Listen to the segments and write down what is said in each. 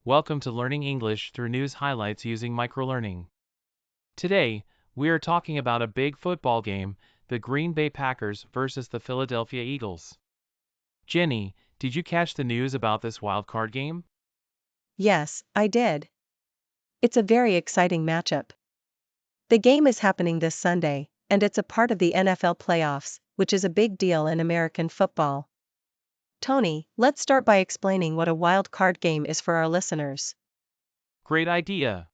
Welcome to Learning English through news highlights using Microlearning. Today, we are talking about a big football game, the Green Bay Packers versus the Philadelphia Eagles. Jenny, did you catch the news about this wild card game? Yes, I did. It's a very exciting matchup. The game is happening this Sunday, and it's a part of the NFL playoffs, which is a big deal in American football. Tony, let's start by explaining what a wild card game is for our listeners. Great idea!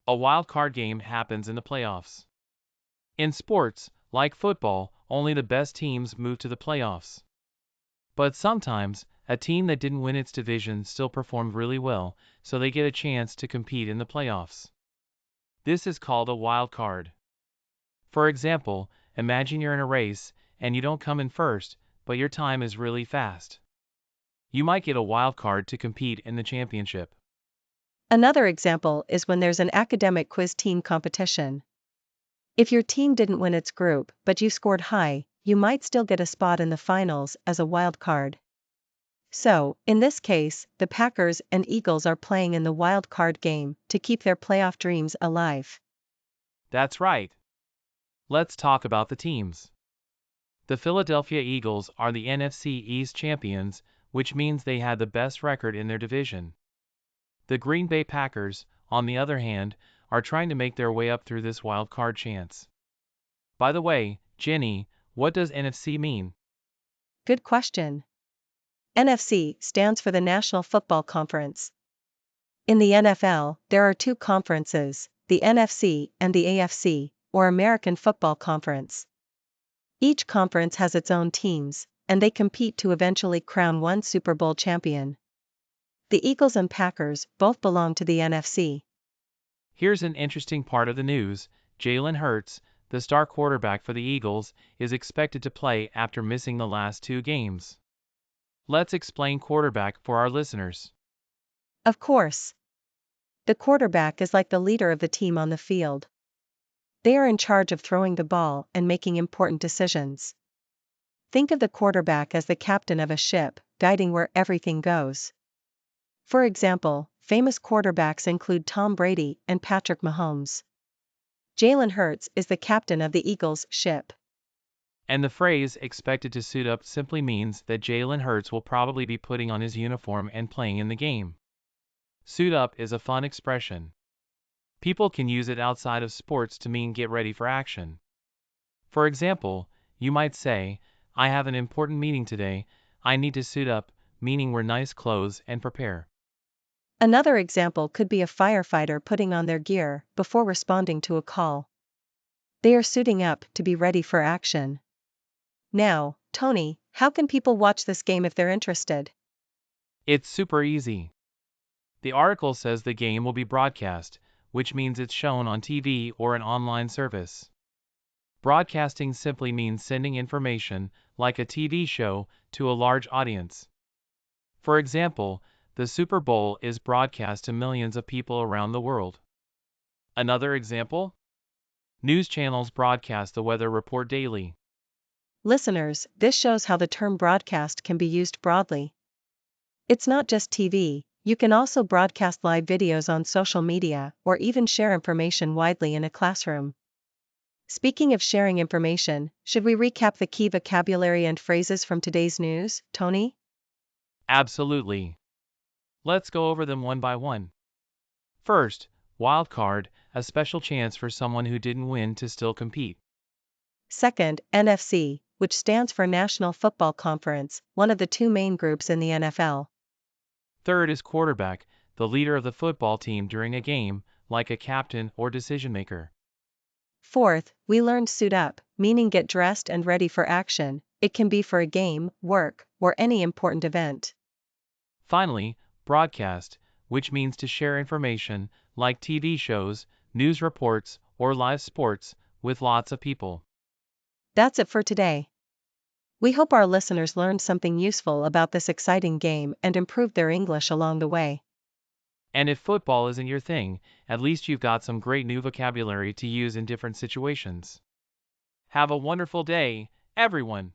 A wild card game happens in the playoffs. In sports, like football, only the best teams move to the playoffs. But sometimes, a team that didn't win its division still performed really well, so they get a chance to compete in the playoffs. This is called a wild card. For example, imagine you're in a race, and you don't come in first, but your time is really fast. You might get a wild card to compete in the championship. Another example is when there's an academic quiz team competition. If your team didn't win its group but you scored high, you might still get a spot in the finals as a wild card. So, in this case, the Packers and Eagles are playing in the wild card game to keep their playoff dreams alive. That's right. Let's talk about the teams. The Philadelphia Eagles are the NFC East champions, which means they had the best record in their division. The Green Bay Packers, on the other hand, are trying to make their way up through this wild card chance. By the way, Jenny, what does NFC mean? Good question. NFC stands for the National Football Conference. In the NFL, there are two conferences, the NFC and the AFC, or American Football Conference. Each conference has its own teams, and they compete to eventually crown one Super Bowl champion. The Eagles and Packers both belong to the NFC. Here's an interesting part of the news. Jalen Hurts, the star quarterback for the Eagles, is expected to play after missing the last two games. Let's explain quarterback for our listeners. Of course. The quarterback is like the leader of the team on the field. They are in charge of throwing the ball and making important decisions. Think of the quarterback as the captain of a ship, guiding where everything goes. For example, famous quarterbacks include Tom Brady and Patrick Mahomes. Jalen Hurts is the captain of the Eagles' ship. And the phrase expected to suit up simply means that Jalen Hurts will probably be putting on his uniform and playing in the game. Suit up is a fun expression. People can use it outside of sports to mean get ready for action. For example, you might say, I have an important meeting today, I need to suit up, meaning wear nice clothes and prepare. Another example could be a firefighter putting on their gear before responding to a call. They are suiting up to be ready for action. Now, Tony, how can people watch this game if they're interested? It's super easy. The article says the game will be broadcast, which means it's shown on TV or an online service. Broadcasting simply means sending information, like a TV show, to a large audience. For example, the Super Bowl is broadcast to millions of people around the world. Another example? News channels broadcast the weather report daily. Listeners, this shows how the term broadcast can be used broadly. It's not just TV, you can also broadcast live videos on social media or even share information widely in a classroom. Speaking of sharing information, should we recap the key vocabulary and phrases from today's news, Tony? Absolutely. Let's go over them one by one. First, wild card, a special chance for someone who didn't win to still compete. Second, NFC, which stands for National Football Conference, one of the two main groups in the NFL. Third is quarterback, the leader of the football team during a game, like a captain or decision maker. Fourth, we learned suit up, meaning get dressed and ready for action. It can be for a game, work, or any important event. Finally, broadcast, which means to share information, like TV shows, news reports, or live sports, with lots of people. That's it for today. We hope our listeners learned something useful about this exciting game and improved their English along the way. And if football isn't your thing, at least you've got some great new vocabulary to use in different situations. Have a wonderful day, everyone!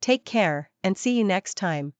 Take care, and see you next time.